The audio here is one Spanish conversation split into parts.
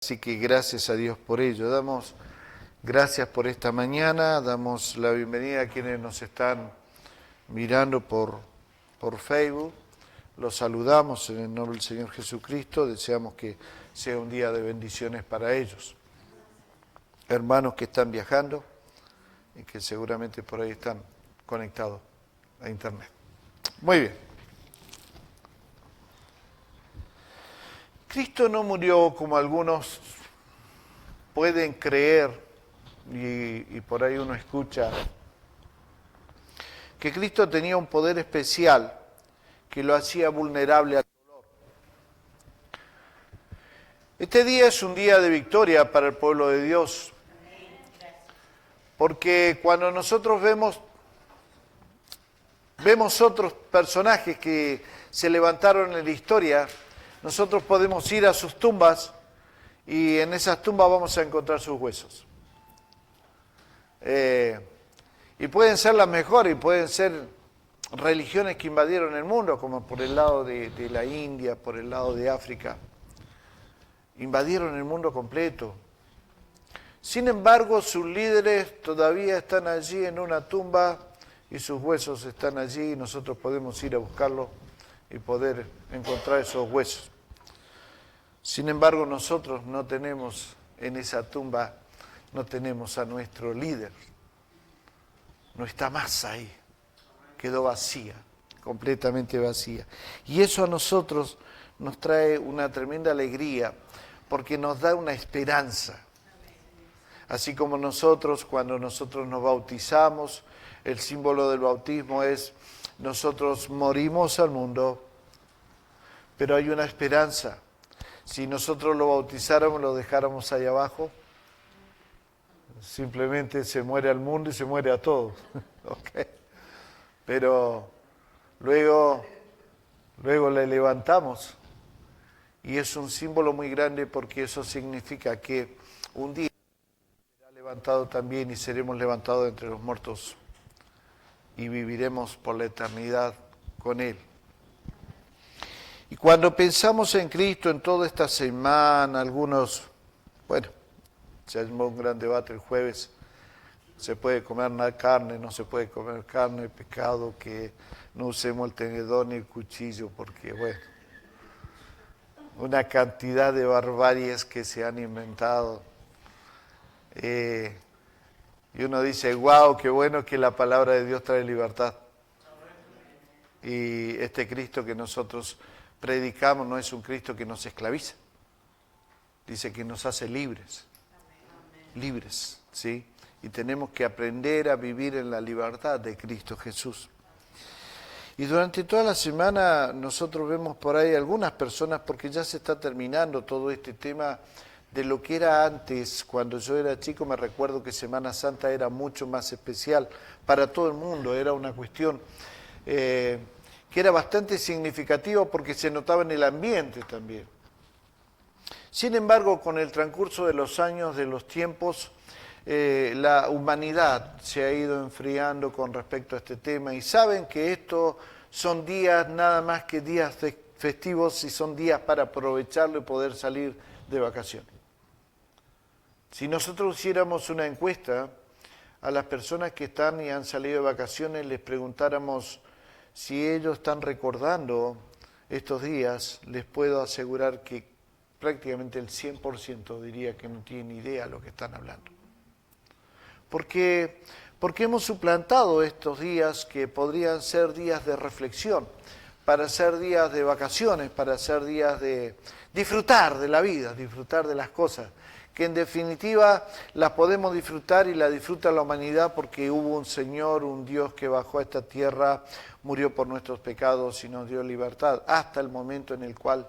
Así que gracias a Dios por ello. Damos gracias por esta mañana, damos la bienvenida a quienes nos están mirando por Facebook. Los saludamos en el nombre del Señor Jesucristo, deseamos que sea un día de bendiciones para ellos. Hermanos que están viajando y que seguramente por ahí están conectados a internet. Muy bien. Cristo no murió como algunos pueden creer, y por ahí uno escucha, que Cristo tenía un poder especial que lo hacía vulnerable al dolor. Este día es un día de victoria para el pueblo de Dios, porque cuando nosotros vemos otros personajes que se levantaron en la historia, nosotros podemos ir a sus tumbas y en esas tumbas vamos a encontrar sus huesos. Y pueden ser las mejores, y pueden ser religiones que invadieron el mundo, como por el lado de la India, por el lado de África. Invadieron el mundo completo. Sin embargo, sus líderes todavía están allí en una tumba y sus huesos están allí y nosotros podemos ir a buscarlos y poder encontrar esos huesos. Sin embargo, nosotros no tenemos en esa tumba, no tenemos a nuestro líder. No está más ahí. Quedó vacía, completamente vacía. Y eso a nosotros nos trae una tremenda alegría, porque nos da una esperanza. Así como nosotros, cuando nosotros nos bautizamos, el símbolo del bautismo es, nosotros morimos al mundo, pero hay una esperanza. Si nosotros lo bautizáramos, lo dejáramos ahí abajo, simplemente se muere al mundo y se muere a todos. ¿Okay? Pero luego le levantamos y es un símbolo muy grande, porque eso significa que un día será levantado también y seremos levantados entre los muertos y viviremos por la eternidad con Él. Y cuando pensamos en Cristo en toda esta semana, algunos, se armó un gran debate el jueves, se puede comer carne, no se puede comer carne, pecado que no usemos el tenedor ni el cuchillo, porque una cantidad de barbaries que se han inventado. Y uno dice, wow, qué bueno que la palabra de Dios trae libertad. Y este Cristo que nosotros predicamos no es un Cristo que nos esclaviza. Dice que nos hace libres. Libres, ¿sí? Y tenemos que aprender a vivir en la libertad de Cristo Jesús. Y durante toda la semana nosotros vemos por ahí algunas personas, porque ya se está terminando todo este tema de lo que era antes. Cuando yo era chico me recuerdo que Semana Santa era mucho más especial para todo el mundo, era una cuestión que era bastante significativa porque se notaba en el ambiente también. Sin embargo, con el transcurso de los años, de los tiempos, la humanidad se ha ido enfriando con respecto a este tema, y saben que estos son días nada más que días festivos y son días para aprovecharlo y poder salir de vacaciones. Si nosotros hiciéramos una encuesta a las personas que están y han salido de vacaciones, les preguntáramos si ellos están recordando estos días, les puedo asegurar que prácticamente el 100% diría que no tienen idea de lo que están hablando. Porque hemos suplantado estos días que podrían ser días de reflexión, para ser días de vacaciones, para ser días de disfrutar de la vida, disfrutar de las cosas, que en definitiva las podemos disfrutar y la disfruta la humanidad porque hubo un Señor, un Dios que bajó a esta tierra, murió por nuestros pecados y nos dio libertad, hasta el momento en el cual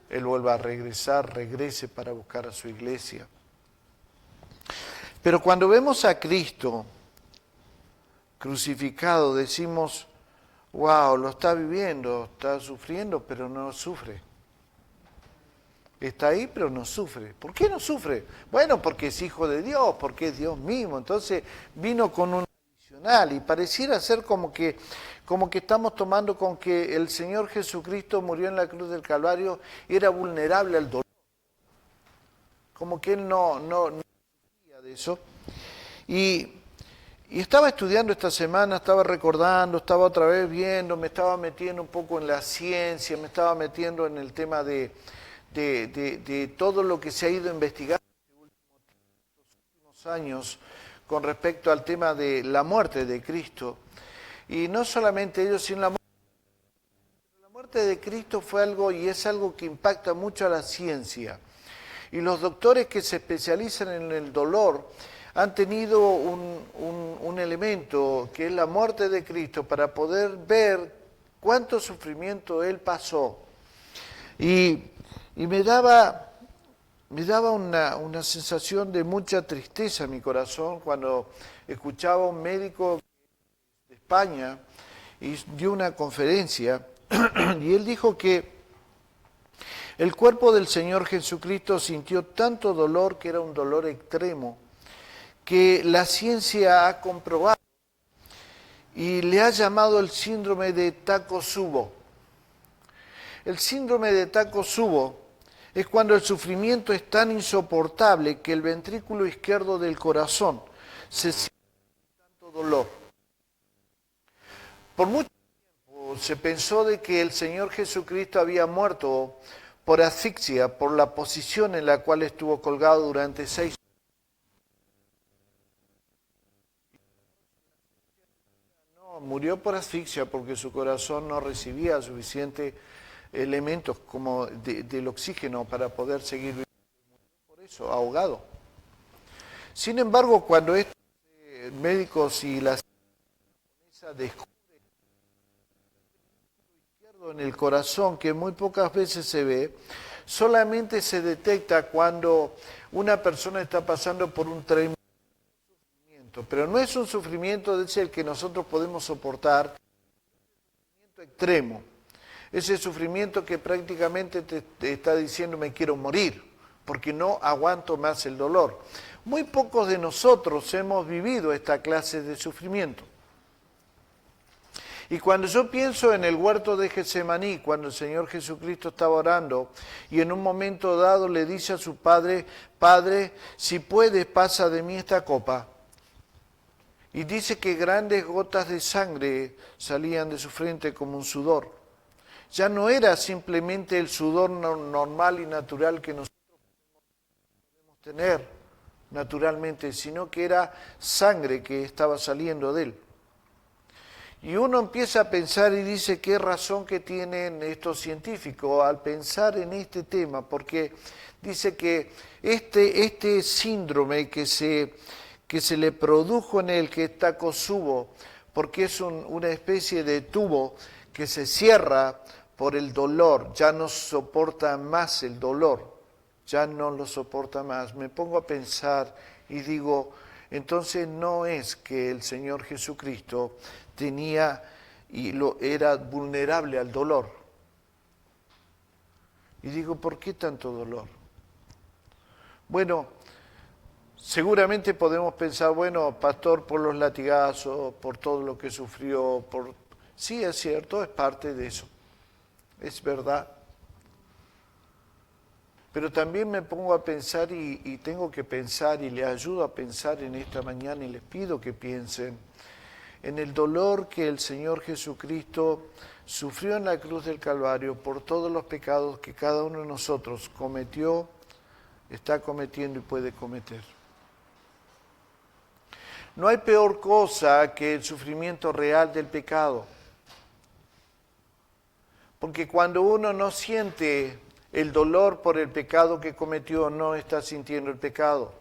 Él vuelva a regresar, regrese para buscar a su iglesia. Pero cuando vemos a Cristo crucificado, decimos, wow, lo está viviendo, está sufriendo, pero no sufre. Está ahí, pero no sufre. ¿Por qué no sufre? Bueno, porque es hijo de Dios, porque es Dios mismo. Entonces vino con un adicional y pareciera ser como que estamos tomando con que el Señor Jesucristo murió en la cruz del Calvario y era vulnerable al dolor. como que él no sabía de eso. Y estaba estudiando esta semana, estaba recordando, estaba otra vez viendo, me estaba metiendo un poco en la ciencia, me estaba metiendo en el tema de todo lo que se ha ido investigando en los últimos años con respecto al tema de la muerte de Cristo. Y no solamente ellos, sino la muerte de Cristo fue algo y es algo que impacta mucho a la ciencia. Y los doctores que se especializan en el dolor han tenido un elemento que es la muerte de Cristo para poder ver cuánto sufrimiento Él pasó. Y me daba una sensación de mucha tristeza en mi corazón cuando escuchaba a un médico de España y dio una conferencia y él dijo que el cuerpo del Señor Jesucristo sintió tanto dolor que era un dolor extremo, que la ciencia ha comprobado y le ha llamado el síndrome de Takotsubo. El síndrome de Takotsubo es cuando el sufrimiento es tan insoportable que el ventrículo izquierdo del corazón se siente tanto dolor. Por mucho tiempo se pensó de que el Señor Jesucristo había muerto por asfixia, por la posición en la cual estuvo colgado durante 6 años. Murió por asfixia porque su corazón no recibía suficientes elementos como del oxígeno para poder seguir viviendo. Por eso, ahogado. Sin embargo, cuando estos médicos y la ciencia descubren en el corazón, que muy pocas veces se ve, solamente se detecta cuando una persona está pasando por un tremendo sufrimiento, pero no es un sufrimiento de ese el que nosotros podemos soportar, es un sufrimiento extremo, ese sufrimiento que prácticamente te está diciendo me quiero morir, porque no aguanto más el dolor. Muy pocos de nosotros hemos vivido esta clase de sufrimiento. Y cuando yo pienso en el huerto de Getsemaní, cuando el Señor Jesucristo estaba orando y en un momento dado le dice a su Padre, Padre, si puedes, pasa de mí esta copa. Y dice que grandes gotas de sangre salían de su frente como un sudor. Ya no era simplemente el sudor normal y natural que nosotros podemos tener naturalmente, sino que era sangre que estaba saliendo de él. Y uno empieza a pensar y dice qué razón que tienen estos científicos al pensar en este tema, porque dice que este síndrome que se le produjo en él, que es Takotsubo, porque es una especie de tubo que se cierra por el dolor, ya no soporta más el dolor, ya no lo soporta más. Me pongo a pensar y digo, entonces no es que el Señor Jesucristo tenía era vulnerable al dolor. Y digo, ¿por qué tanto dolor? Bueno, seguramente podemos pensar, bueno, pastor, por los latigazos, por todo lo que sufrió, sí, es cierto, es parte de eso, es verdad. Pero también me pongo a pensar y tengo que pensar y les ayudo a pensar en esta mañana y les pido que piensen en el dolor que el Señor Jesucristo sufrió en la cruz del Calvario por todos los pecados que cada uno de nosotros cometió, está cometiendo y puede cometer. No hay peor cosa que el sufrimiento real del pecado, porque cuando uno no siente el dolor por el pecado que cometió, no está sintiendo el pecado.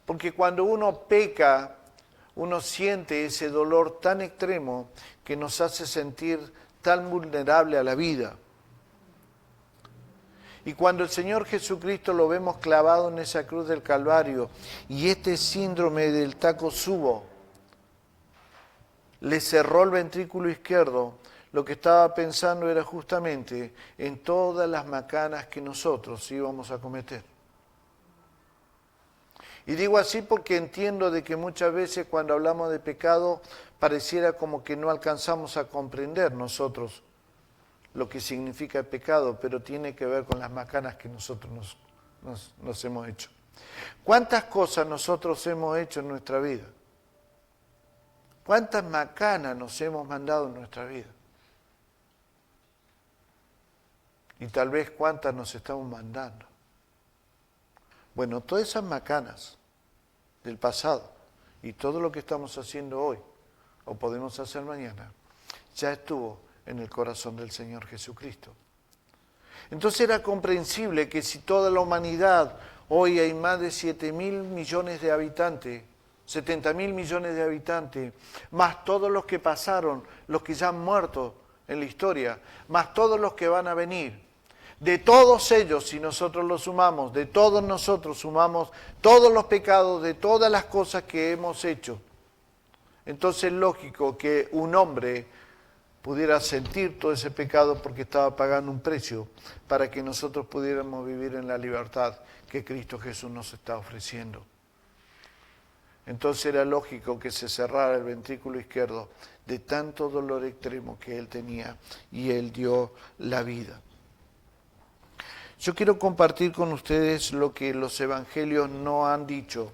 Porque cuando uno peca, uno siente ese dolor tan extremo que nos hace sentir tan vulnerable a la vida. Y cuando el Señor Jesucristo lo vemos clavado en esa cruz del Calvario y este síndrome del Takotsubo le cerró el ventrículo izquierdo, lo que estaba pensando era justamente en todas las macanas que nosotros íbamos a cometer. Y digo así porque entiendo de que muchas veces cuando hablamos de pecado pareciera como que no alcanzamos a comprender nosotros lo que significa el pecado, pero tiene que ver con las macanas que nosotros nos hemos hecho? ¿Cuántas cosas nosotros hemos hecho en nuestra vida? ¿Cuántas macanas nos hemos mandado en nuestra vida? Y tal vez cuántas nos estamos mandando. Bueno, todas esas macanas del pasado y todo lo que estamos haciendo hoy, o podemos hacer mañana, ya estuvo en el corazón del Señor Jesucristo. Entonces era comprensible que si toda la humanidad, hoy hay más de 7.000 millones de habitantes, 70.000 millones de habitantes, más todos los que pasaron, los que ya han muerto en la historia, más todos los que van a venir, de todos ellos, si nosotros los sumamos, de todos nosotros sumamos todos los pecados, de todas las cosas que hemos hecho, entonces es lógico que un hombre pudiera sentir todo ese pecado porque estaba pagando un precio para que nosotros pudiéramos vivir en la libertad que Cristo Jesús nos está ofreciendo. Entonces era lógico que se cerrara el ventrículo izquierdo de tanto dolor extremo que él tenía y él dio la vida. Yo quiero compartir con ustedes lo que los evangelios no han dicho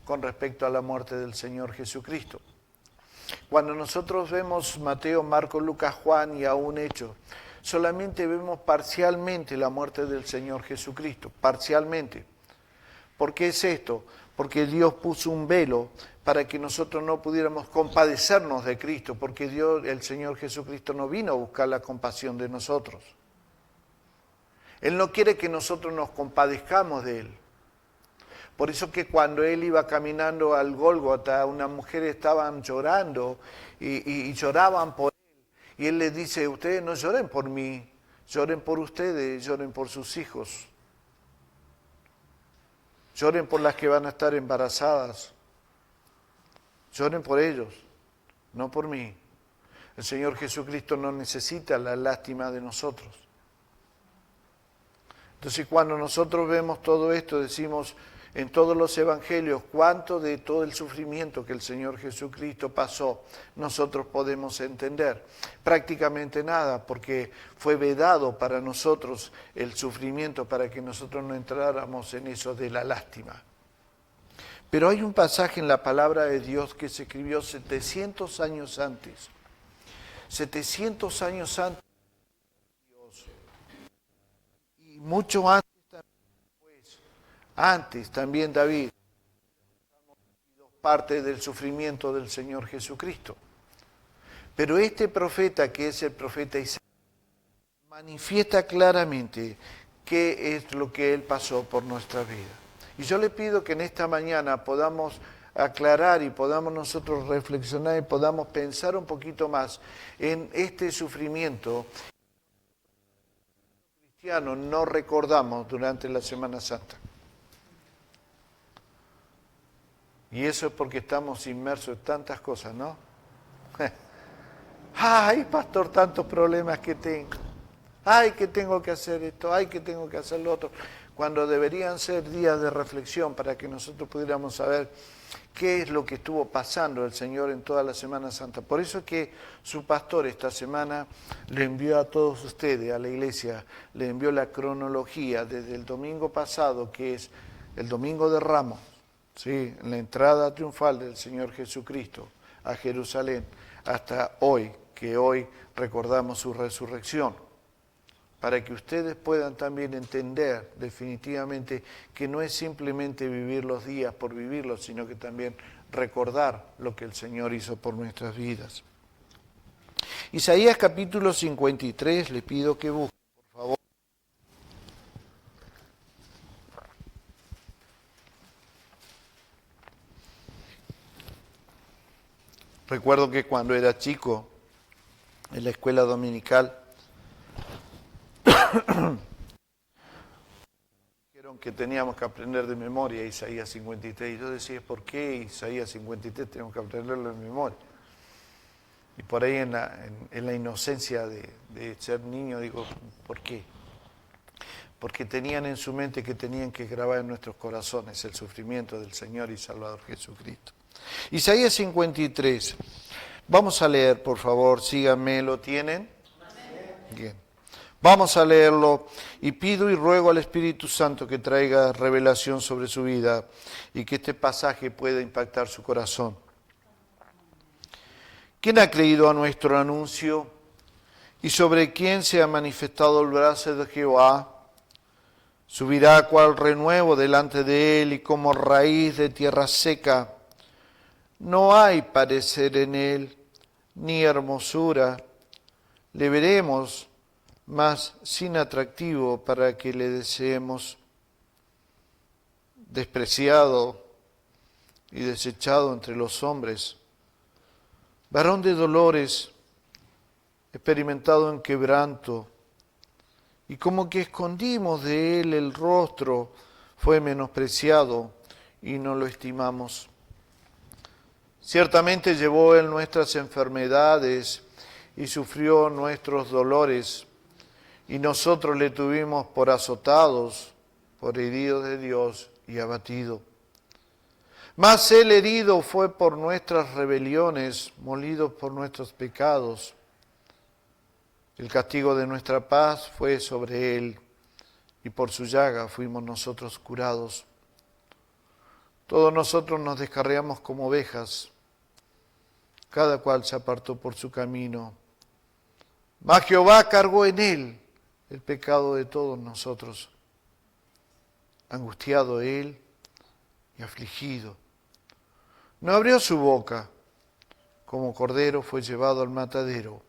con respecto a la muerte del Señor Jesucristo. Cuando nosotros vemos Mateo, Marcos, Lucas, Juan y aún Hechos, solamente vemos parcialmente la muerte del Señor Jesucristo, parcialmente. ¿Por qué es esto? Porque Dios puso un velo para que nosotros no pudiéramos compadecernos de Cristo, porque Dios, el Señor Jesucristo no vino a buscar la compasión de nosotros. Él no quiere que nosotros nos compadezcamos de Él. Por eso que cuando Él iba caminando al Gólgota, unas mujeres estaban llorando y lloraban por Él. Y Él les dice, ustedes no lloren por mí, lloren por ustedes, lloren por sus hijos. Lloren por las que van a estar embarazadas. Lloren por ellos, no por mí. El Señor Jesucristo no necesita la lástima de nosotros. Entonces cuando nosotros vemos todo esto, decimos en todos los evangelios cuánto de todo el sufrimiento que el Señor Jesucristo pasó nosotros podemos entender. Prácticamente nada, porque fue vedado para nosotros el sufrimiento para que nosotros no entráramos en eso de la lástima. Pero hay un pasaje en la palabra de Dios que se escribió 700 años antes. 700 años antes de Dios. Y mucho antes también, antes también David, parte del sufrimiento del Señor Jesucristo. Pero este profeta, que es el profeta Isaías, manifiesta claramente qué es lo que él pasó por nuestra vida. Y yo le pido que en esta mañana podamos aclarar y podamos nosotros reflexionar y podamos pensar un poquito más en este sufrimiento que los cristianos no recordamos durante la Semana Santa. Y eso es porque estamos inmersos en tantas cosas, ¿no? Ay, pastor, tantos problemas que tengo. Ay, que tengo que hacer esto, ay, que tengo que hacer lo otro. Cuando deberían ser días de reflexión para que nosotros pudiéramos saber qué es lo que estuvo pasando el Señor en toda la Semana Santa. Por eso es que su pastor esta semana le envió a todos ustedes, a la iglesia, le envió la cronología desde el domingo pasado, que es el domingo de Ramos, ¿sí? La entrada triunfal del Señor Jesucristo a Jerusalén, hasta hoy, que hoy recordamos su resurrección, para que ustedes puedan también entender definitivamente que no es simplemente vivir los días por vivirlos, sino que también recordar lo que el Señor hizo por nuestras vidas. Isaías capítulo 53, les pido que busquen, por favor. Recuerdo que cuando era chico, en la escuela dominical, dijeron que teníamos que aprender de memoria Isaías 53. Y yo decía, ¿por qué Isaías 53 tenemos que aprenderlo de memoria? Y por ahí en la inocencia de ser niño digo, ¿por qué? Porque tenían en su mente que tenían que grabar en nuestros corazones el sufrimiento del Señor y Salvador Jesucristo. Isaías 53. Vamos a leer, por favor, síganme, ¿lo tienen? Bien. Vamos a leerlo y pido y ruego al Espíritu Santo que traiga revelación sobre su vida y que este pasaje pueda impactar su corazón. ¿Quién ha creído a nuestro anuncio y sobre quién se ha manifestado el brazo de Jehová? Subirá cual renuevo delante de él y como raíz de tierra seca. No hay parecer en él, ni hermosura. Le veremos, mas sin atractivo para que le deseemos. Despreciado y desechado entre los hombres, varón de dolores, experimentado en quebranto, y como que escondimos de él el rostro, fue menospreciado y no lo estimamos. Ciertamente llevó él nuestras enfermedades y sufrió nuestros dolores, y nosotros le tuvimos por azotados, por herido de Dios y abatido. Mas él herido fue por nuestras rebeliones, molido por nuestros pecados. El castigo de nuestra paz fue sobre él, y por su llaga fuimos nosotros curados. Todos nosotros nos descarriamos como ovejas, cada cual se apartó por su camino. Mas Jehová cargó en él el pecado de todos nosotros. Angustiado él y afligido, no abrió su boca. Como cordero fue llevado al matadero,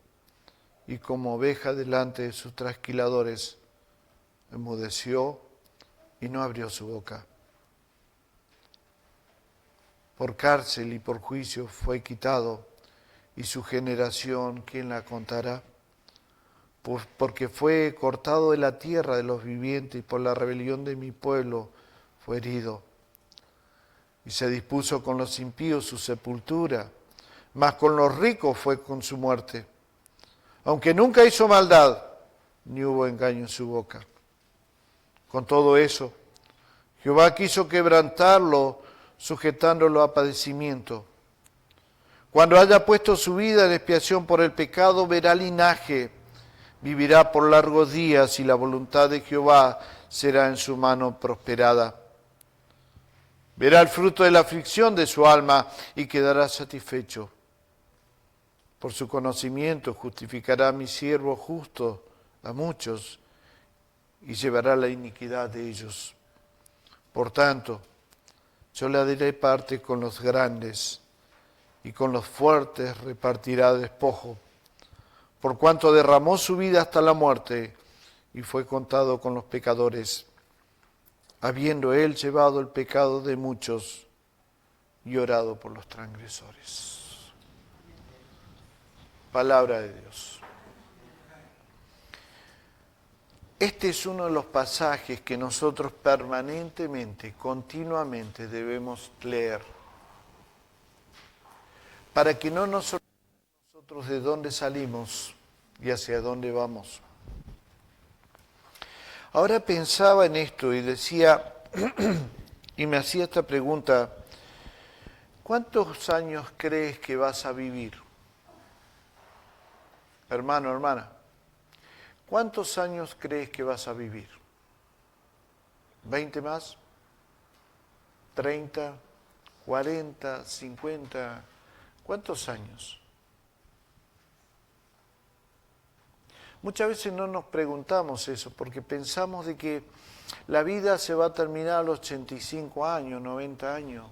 y como oveja delante de sus trasquiladores, enmudeció y no abrió su boca. Por cárcel y por juicio fue quitado, y su generación, ¿quién la contará? Porque fue cortado de la tierra de los vivientes, y por la rebelión de mi pueblo fue herido. Y se dispuso con los impíos su sepultura, mas con los ricos fue con su muerte. Aunque nunca hizo maldad, ni hubo engaño en su boca. Con todo eso, Jehová quiso quebrantarlo, sujetándolo a padecimiento. Cuando haya puesto su vida en expiación por el pecado, verá linaje, vivirá por largos días, y la voluntad de Jehová será en su mano prosperada. Verá el fruto de la aflicción de su alma y quedará satisfecho. Por su conocimiento justificará a mi siervo justo a muchos y llevará la iniquidad de ellos. Por tanto, yo le daré parte con los grandes y con los fuertes repartirá despojo, por cuanto derramó su vida hasta la muerte y fue contado con los pecadores, habiendo él llevado el pecado de muchos y orado por los transgresores. Palabra de Dios. Este es uno de los pasajes que nosotros permanentemente, continuamente debemos leer, para que no nos olvidemos nosotros de dónde salimos y hacia dónde vamos. Ahora pensaba en esto y decía, y me hacía esta pregunta, ¿cuántos años crees que vas a vivir? Hermano, hermana, ¿cuántos años crees que vas a vivir? ¿20 más? ¿30? ¿40? ¿50? ¿Cuántos años? Muchas veces no nos preguntamos eso porque pensamos de que la vida se va a terminar a los 85 años, 90 años.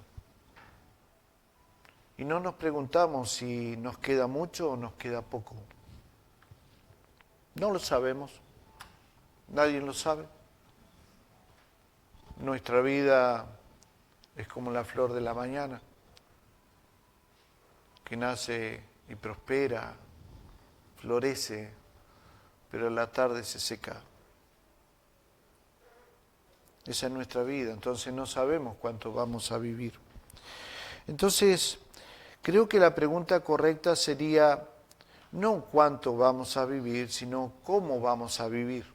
Y no nos preguntamos si nos queda mucho o nos queda poco. No lo sabemos, nadie lo sabe. Nuestra vida es como la flor de la mañana, que nace y prospera, florece, pero a la tarde se seca. Esa es nuestra vida, entonces no sabemos cuánto vamos a vivir. Entonces, creo que la pregunta correcta sería no cuánto vamos a vivir, sino cómo vamos a vivir.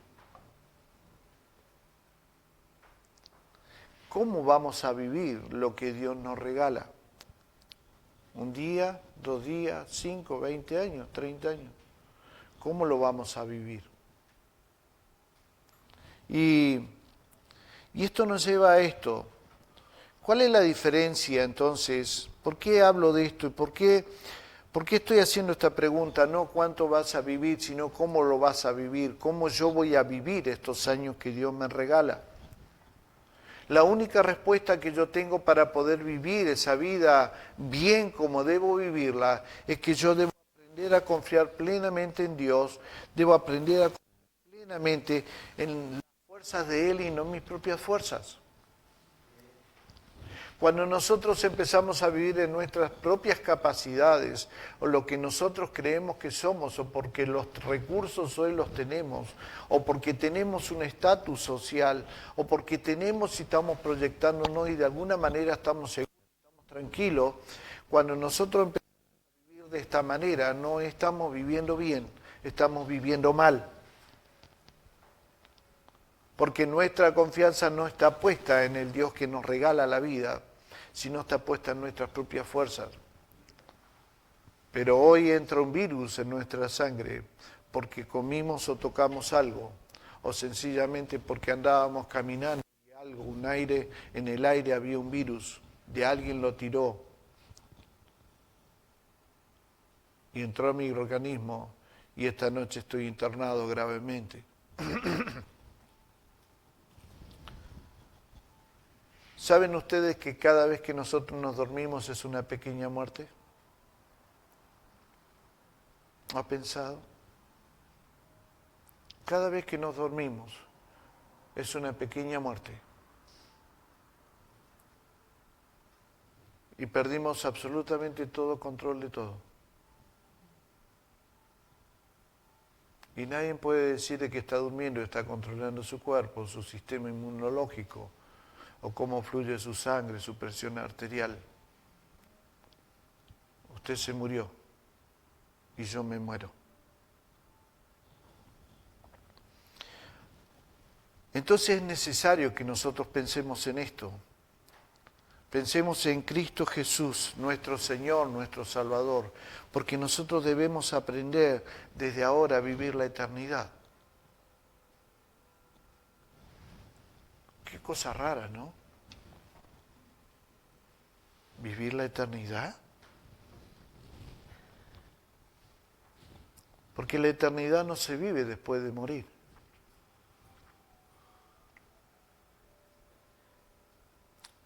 ¿Cómo vamos a vivir lo que Dios nos regala? ¿Un día, 2 días, 5, 20 años, 30 años? ¿Cómo lo vamos a vivir? Y esto nos lleva a esto. ¿Cuál es la diferencia entonces? ¿Por qué hablo de esto? ¿Y por qué estoy haciendo esta pregunta? No cuánto vas a vivir, sino cómo lo vas a vivir, cómo yo voy a vivir estos años que Dios me regala. La única respuesta que yo tengo para poder vivir esa vida bien como debo vivirla es que yo debo aprender a confiar plenamente en Dios, debo aprender a confiar plenamente en las fuerzas de Él y no en mis propias fuerzas. Cuando nosotros empezamos a vivir en nuestras propias capacidades, o lo que nosotros creemos que somos, o porque los recursos hoy los tenemos, o porque tenemos un estatus social, o porque tenemos y estamos proyectándonos y de alguna manera estamos seguros, estamos tranquilos, cuando nosotros empezamos a vivir de esta manera, no estamos viviendo bien, estamos viviendo mal. Porque nuestra confianza no está puesta en el Dios que nos regala la vida, sino está puesta en nuestras propias fuerzas. Pero hoy entra un virus en nuestra sangre porque comimos o tocamos algo, o sencillamente porque andábamos caminando y algo, un aire, en el aire había un virus, de alguien lo tiró y entró a mi organismo y esta noche estoy internado gravemente. ¿Saben ustedes que cada vez que nosotros nos dormimos es una pequeña muerte? ¿Ha pensado? Cada vez que nos dormimos es una pequeña muerte. Y perdimos absolutamente todo control de todo. Y nadie puede decir de que está durmiendo y está controlando su cuerpo, su sistema inmunológico, o cómo fluye su sangre, su presión arterial. Usted se murió y yo me muero. Entonces es necesario que nosotros pensemos en esto. Pensemos en Cristo Jesús, nuestro Señor, nuestro Salvador, porque nosotros debemos aprender desde ahora a vivir la eternidad. Qué cosa rara, ¿no? ¿Vivir la eternidad? Porque la eternidad no se vive después de morir.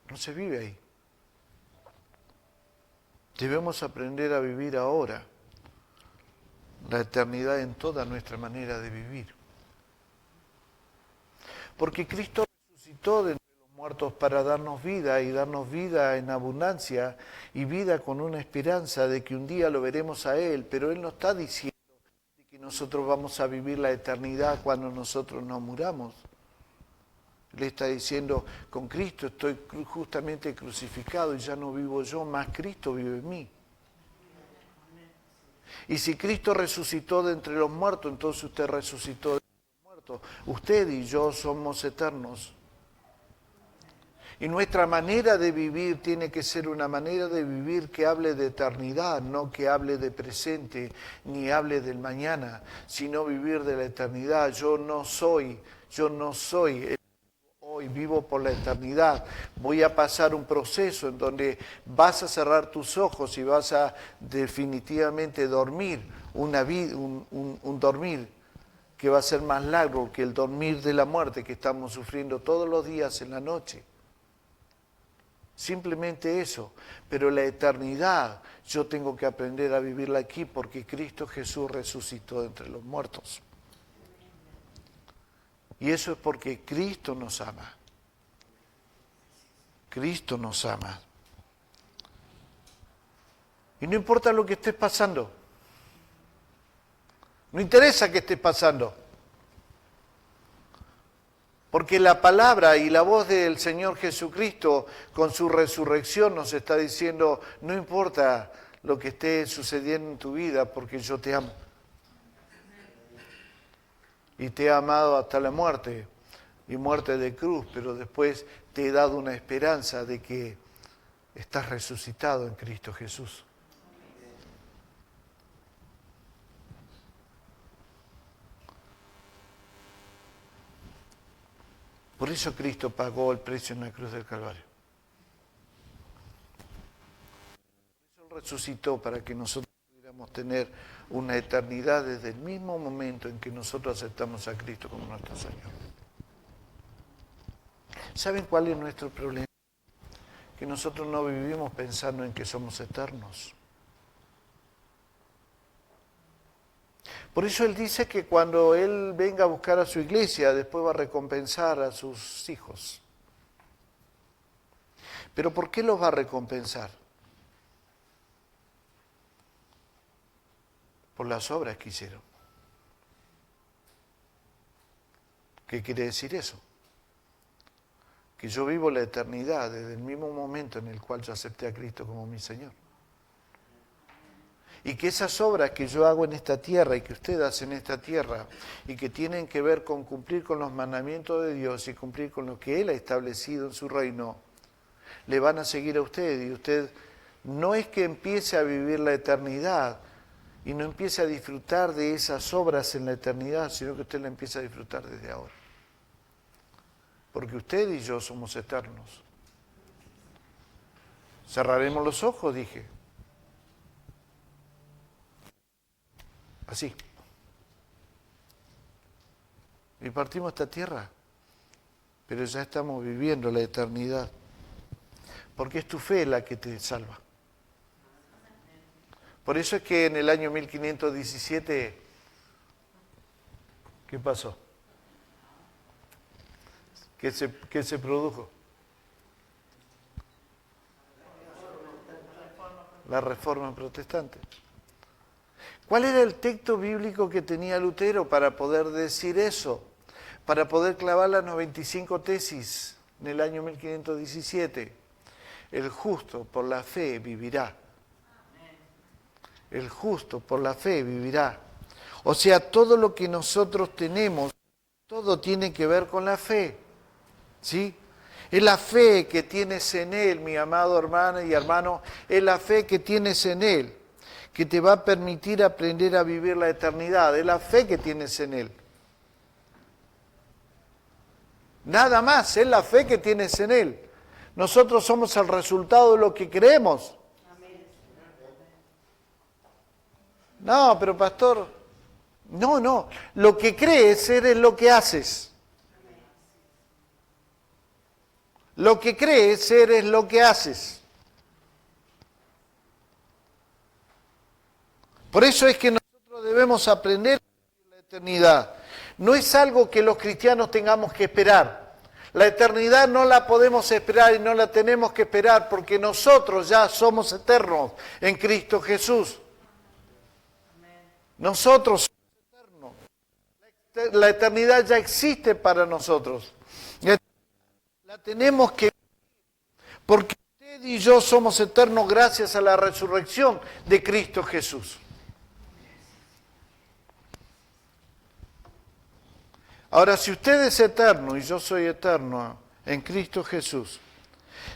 No se vive ahí. Debemos aprender a vivir ahora la eternidad en toda nuestra manera de vivir. Porque Cristo resucitó de entre los muertos para darnos vida y darnos vida en abundancia y vida con una esperanza de que un día lo veremos a Él, pero Él no está diciendo que nosotros vamos a vivir la eternidad cuando nosotros nos muramos. Le está diciendo, con Cristo estoy justamente crucificado y ya no vivo yo, más Cristo vive en mí. Y si Cristo resucitó de entre los muertos, entonces usted resucitó de entre los muertos. Usted y yo somos eternos. Y nuestra manera de vivir tiene que ser una manera de vivir que hable de eternidad, no que hable de presente, ni hable del mañana, sino vivir de la eternidad. Yo no soy hoy, vivo por la eternidad. Voy a pasar un proceso en donde vas a cerrar tus ojos y vas a definitivamente dormir, un dormir que va a ser más largo que el dormir de la muerte que estamos sufriendo todos los días en la noche. Simplemente eso, pero la eternidad yo tengo que aprender a vivirla aquí porque Cristo Jesús resucitó de entre los muertos. Y eso es porque Cristo nos ama. Cristo nos ama. Y no importa lo que estés pasando. No interesa que estés pasando. Porque la palabra y la voz del Señor Jesucristo con su resurrección nos está diciendo, no importa lo que esté sucediendo en tu vida porque yo te amo. Y te he amado hasta la muerte, y muerte de cruz, pero después te he dado una esperanza de que estás resucitado en Cristo Jesús. Por eso Cristo pagó el precio en la cruz del Calvario. Por eso Él resucitó para que nosotros pudiéramos tener una eternidad desde el mismo momento en que nosotros aceptamos a Cristo como nuestro Señor. ¿Saben cuál es nuestro problema? Que nosotros no vivimos pensando en que somos eternos. Por eso Él dice que cuando Él venga a buscar a su iglesia, después va a recompensar a sus hijos. ¿Pero por qué los va a recompensar? Por las obras que hicieron. ¿Qué quiere decir eso? Que yo vivo la eternidad desde el mismo momento en el cual yo acepté a Cristo como mi Señor. Y que esas obras que yo hago en esta tierra y que usted hace en esta tierra y que tienen que ver con cumplir con los mandamientos de Dios y cumplir con lo que Él ha establecido en su reino, le van a seguir a usted. Y usted no es que empiece a vivir la eternidad y no empiece a disfrutar de esas obras en la eternidad, sino que usted la empieza a disfrutar desde ahora. Porque usted y yo somos eternos. Cerraremos los ojos, dije. Así. Y partimos a esta tierra, pero ya estamos viviendo la eternidad. Porque es tu fe la que te salva. Por eso es que en el año 1517, ¿qué pasó? ¿Qué se produjo? La Reforma Protestante. ¿Cuál era el texto bíblico que tenía Lutero para poder decir eso? Para poder clavar las 95 tesis en el año 1517. El justo por la fe vivirá. El justo por la fe vivirá. O sea, todo lo que nosotros tenemos, todo tiene que ver con la fe. ¿Sí? Es la fe que tienes en Él, mi amado hermano y hermano, es la fe que tienes en Él, que te va a permitir aprender a vivir la eternidad, es la fe que tienes en Él. Nada más, es la fe que tienes en Él. Nosotros somos el resultado de lo que creemos. No, pero pastor, no, lo que crees eres lo que haces. Lo que crees eres lo que haces. Por eso es que nosotros debemos aprender a vivir la eternidad. No es algo que los cristianos tengamos que esperar. La eternidad no la podemos esperar y no la tenemos que esperar porque nosotros ya somos eternos en Cristo Jesús. Nosotros somos eternos. La eternidad ya existe para nosotros. La tenemos que vivir porque usted y yo somos eternos gracias a la resurrección de Cristo Jesús. Ahora, si usted es eterno y yo soy eterno en Cristo Jesús,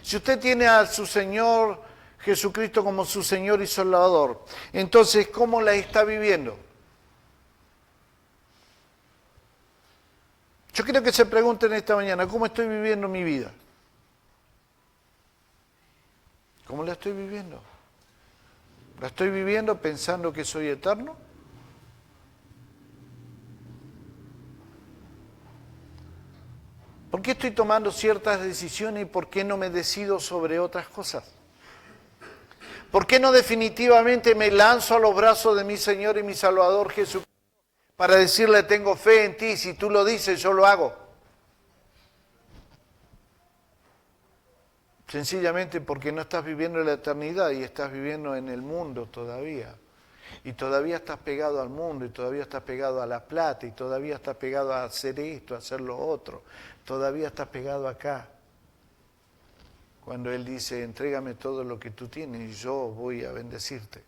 si usted tiene a su Señor Jesucristo como su Señor y Salvador, entonces, ¿cómo la está viviendo? Yo quiero que se pregunten esta mañana, ¿cómo estoy viviendo mi vida? ¿Cómo la estoy viviendo? ¿La estoy viviendo pensando que soy eterno? ¿Por qué estoy tomando ciertas decisiones y por qué no me decido sobre otras cosas? ¿Por qué no definitivamente me lanzo a los brazos de mi Señor y mi Salvador Jesucristo para decirle tengo fe en ti, si tú lo dices yo lo hago? Sencillamente porque no estás viviendo la eternidad y estás viviendo en el mundo todavía. Y todavía estás pegado al mundo, y todavía estás pegado a la plata, y todavía estás pegado a hacer esto, a hacer lo otro. Todavía estás pegado acá. Cuando Él dice, entrégame todo lo que tú tienes y yo voy a bendecirte.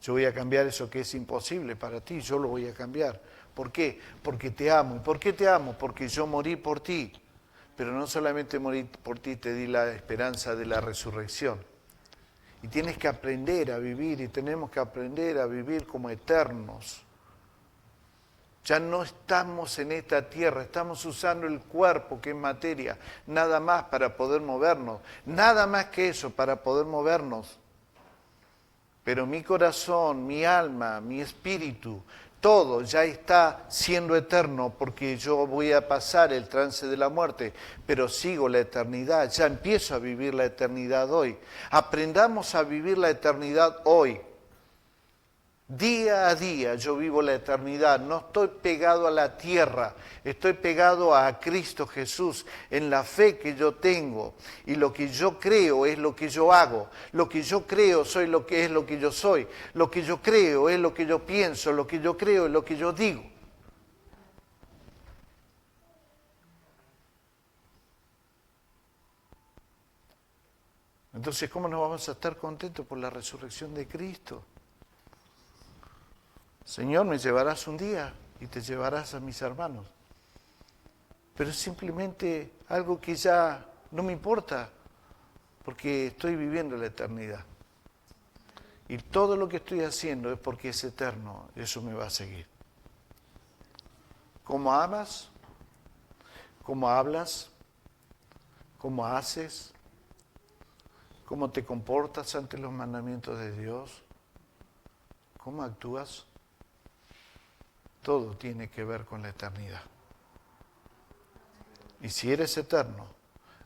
Yo voy a cambiar eso que es imposible para ti, yo lo voy a cambiar. ¿Por qué? Porque te amo. ¿Y por qué te amo? Porque yo morí por ti. Pero no solamente morí por ti, te di la esperanza de la resurrección. Y tienes que aprender a vivir y tenemos que aprender a vivir como eternos. Ya no estamos en esta tierra, estamos usando el cuerpo que es materia, nada más para poder movernos, nada más que eso para poder movernos. Pero mi corazón, mi alma, mi espíritu, todo ya está siendo eterno porque yo voy a pasar el trance de la muerte, pero sigo la eternidad, ya empiezo a vivir la eternidad hoy. Aprendamos a vivir la eternidad hoy. Día a día yo vivo la eternidad, no estoy pegado a la tierra, estoy pegado a Cristo Jesús en la fe que yo tengo y lo que yo creo es lo que yo hago, lo que yo creo soy lo que es lo que yo soy, lo que yo creo es lo que yo pienso, lo que yo creo es lo que yo digo. Entonces, ¿cómo no vamos a estar contentos por la resurrección de Cristo? Señor, me llevarás un día y te llevarás a mis hermanos. Pero es simplemente algo que ya no me importa, porque estoy viviendo la eternidad. Y todo lo que estoy haciendo es porque es eterno, eso me va a seguir. ¿Cómo amas? ¿Cómo hablas? ¿Cómo haces? ¿Cómo te comportas ante los mandamientos de Dios? ¿Cómo actúas? Todo tiene que ver con la eternidad. Y si eres eterno,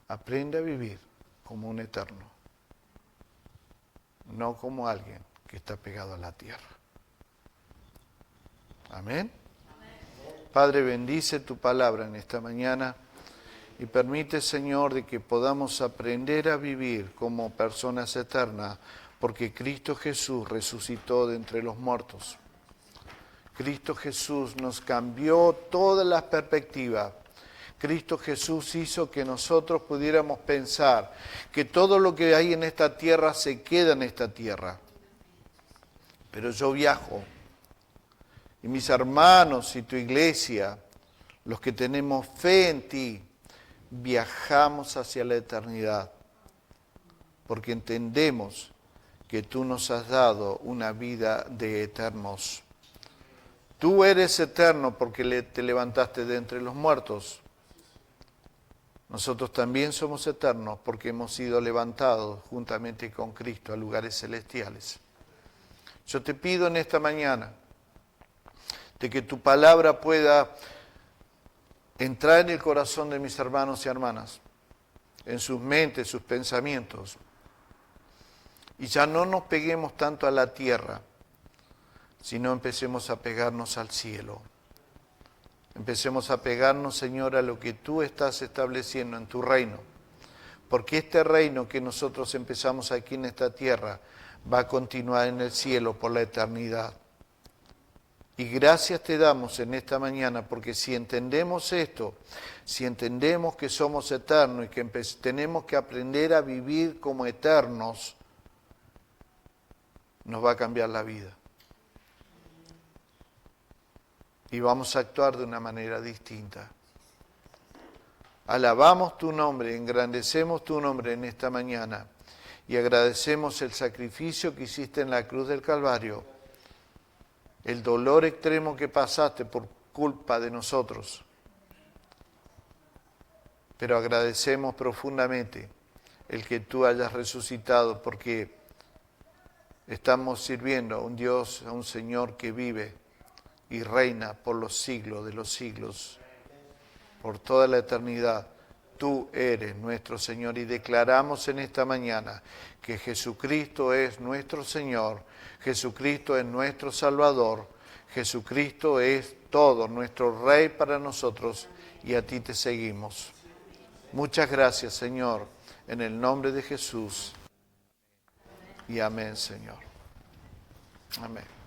aprende a vivir como un eterno, no como alguien que está pegado a la tierra. Amén. Padre, bendice tu palabra en esta mañana y permite, Señor, de que podamos aprender a vivir como personas eternas, porque Cristo Jesús resucitó de entre los muertos. Cristo Jesús nos cambió todas las perspectivas. Cristo Jesús hizo que nosotros pudiéramos pensar que todo lo que hay en esta tierra se queda en esta tierra. Pero yo viajo, y mis hermanos y tu iglesia, los que tenemos fe en ti, viajamos hacia la eternidad, porque entendemos que tú nos has dado una vida de eternos. Tú eres eterno porque te levantaste de entre los muertos. Nosotros también somos eternos porque hemos sido levantados juntamente con Cristo a lugares celestiales. Yo te pido en esta mañana de que tu palabra pueda entrar en el corazón de mis hermanos y hermanas, en sus mentes, sus pensamientos, y ya no nos peguemos tanto a la tierra, sino empecemos a pegarnos al cielo. Empecemos a pegarnos, Señor, a lo que tú estás estableciendo en tu reino. Porque este reino que nosotros empezamos aquí en esta tierra va a continuar en el cielo por la eternidad. Y gracias te damos en esta mañana, porque si entendemos esto, si entendemos que somos eternos y que tenemos que aprender a vivir como eternos, nos va a cambiar la vida. Y vamos a actuar de una manera distinta. Alabamos tu nombre, engrandecemos tu nombre en esta mañana y agradecemos el sacrificio que hiciste en la cruz del Calvario, el dolor extremo que pasaste por culpa de nosotros. Pero agradecemos profundamente el que tú hayas resucitado, porque estamos sirviendo a un Dios, a un Señor que vive y reina por los siglos de los siglos, por toda la eternidad. Tú eres nuestro Señor y declaramos en esta mañana que Jesucristo es nuestro Señor, Jesucristo es nuestro Salvador, Jesucristo es todo, nuestro Rey para nosotros, y a ti te seguimos. Muchas gracias, Señor, en el nombre de Jesús. Y amén, Señor. Amén.